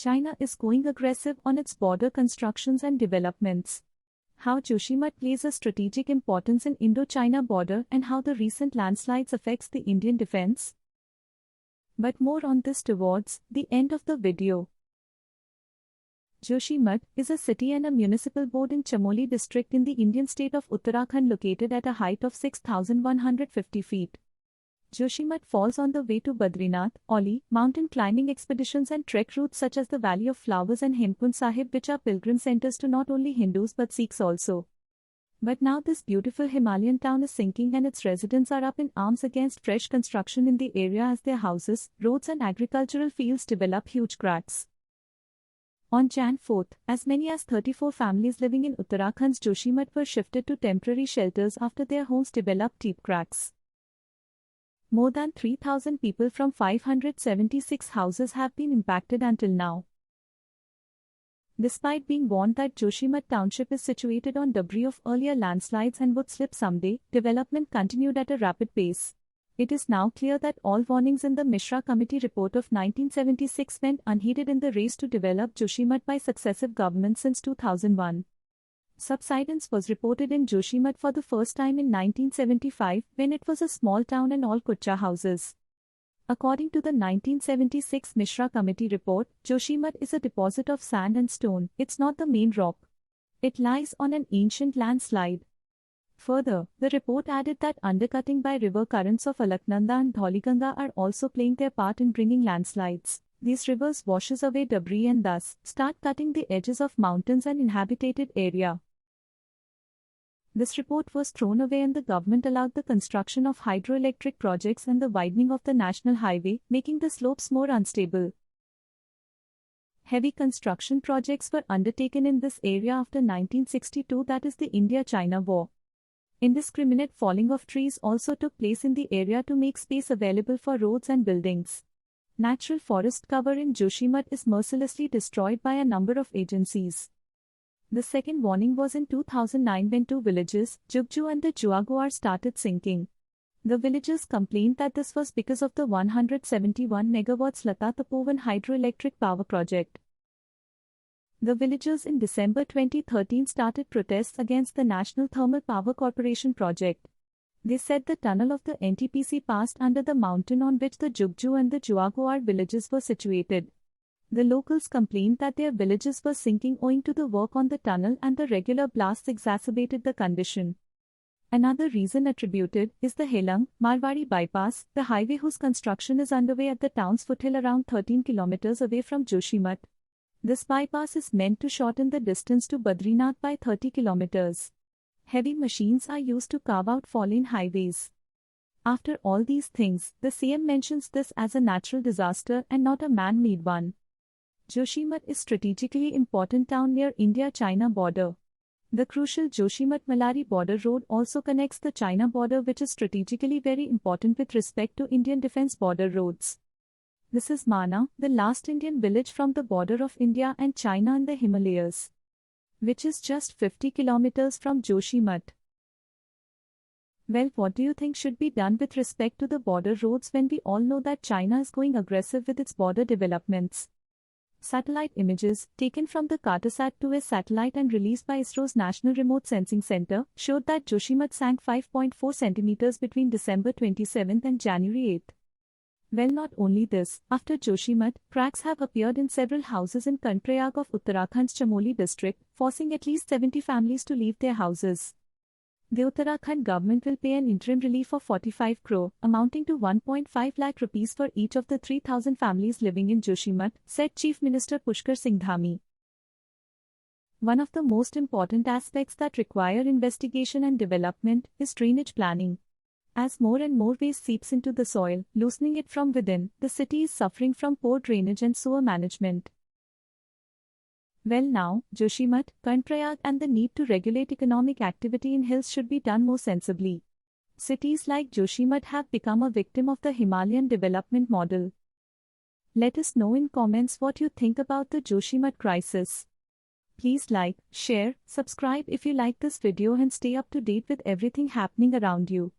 China is going aggressive on its border constructions and developments. How Joshimath plays a strategic importance in Indo-China border and how the recent landslides affects the Indian defense. But more on this towards the end of the video. Joshimath is a city and a municipal board in Chamoli district in the Indian state of Uttarakhand located at a height of 6,150 feet. Joshimath falls on the way to Badrinath, Oli, mountain climbing expeditions and trek routes such as the Valley of Flowers and Hemkund Sahib, which are pilgrim centers to not only Hindus but Sikhs also. But now this beautiful Himalayan town is sinking and its residents are up in arms against fresh construction in the area as their houses, roads and agricultural fields develop huge cracks. On Jan 4, as many as 34 families living in Uttarakhand's Joshimath were shifted to temporary shelters after their homes developed deep cracks. More than 3,000 people from 576 houses have been impacted until now. Despite being warned that Joshimath township is situated on debris of earlier landslides and would slip someday, development continued at a rapid pace. It is now clear that all warnings in the Mishra Committee report of 1976 went unheeded in the race to develop Joshimath by successive governments since 2001. Subsidence was reported in Joshimath for the first time in 1975 when it was a small town and all kucha houses. According to the 1976 Mishra Committee report, Joshimath is a deposit of sand and stone, it's not the main rock. It lies on an ancient landslide. Further, the report added that undercutting by river currents of Alaknanda and Dhauliganga are also playing their part in bringing landslides. These rivers washes away debris and thus start cutting the edges of mountains and inhabited area. This report was thrown away and the government allowed the construction of hydroelectric projects and the widening of the national highway, making the slopes more unstable. Heavy construction projects were undertaken in this area after 1962, that is the India-China War. Indiscriminate falling of trees also took place in the area to make space available for roads and buildings. Natural forest cover in Joshimath is mercilessly destroyed by a number of agencies. The second warning was in 2009 when two villages, Jugju and the Juaguar, started sinking. The villagers complained that this was because of the 171 megawatts Lata Tapovan hydroelectric power project. The villagers in December 2013 started protests against the National Thermal Power Corporation project. They said the tunnel of the NTPC passed under the mountain on which the Jugju and the Juaguar villages were situated. The locals complained that their villages were sinking owing to the work on the tunnel and the regular blasts exacerbated the condition. Another reason attributed is the Helang-Marwari bypass, the highway whose construction is underway at the town's foothill around 13 kilometers away from Joshimath. This bypass is meant to shorten the distance to Badrinath by 30 kilometers. Heavy machines are used to carve out four-lane highways. After all these things, the CM mentions this as a natural disaster and not a man-made one. Joshimath is strategically important town near India-China border. The crucial Joshimath-Malari border road also connects the China border, which is strategically very important with respect to Indian defense border roads. This is Mana, the last Indian village from the border of India and China in the Himalayas, which is just 50 kilometers from Joshimath. Well, what do you think should be done with respect to the border roads when we all know that China is going aggressive with its border developments? Satellite images, taken from the Cartosat-2S satellite and released by ISRO's National Remote Sensing Center, showed that Joshimath sank 5.4 centimeters between December 27 and January 8. Well, not only this, after Joshimath, cracks have appeared in several houses in Kanprayag of Uttarakhand's Chamoli district, forcing at least 70 families to leave their houses. The Uttarakhand government will pay an interim relief of 45 crore, amounting to 1.5 lakh rupees for each of the 3,000 families living in Joshimath, said Chief Minister Pushkar Singh Dhami. One of the most important aspects that require investigation and development is drainage planning. As more and more waste seeps into the soil, loosening it from within, the city is suffering from poor drainage and sewer management. Well, now, Joshimath, Kanprayag and the need to regulate economic activity in hills should be done more sensibly. Cities like Joshimath have become a victim of the Himalayan development model. Let us know in comments what you think about the Joshimath crisis. Please like, share, subscribe if you like this video and stay up to date with everything happening around you.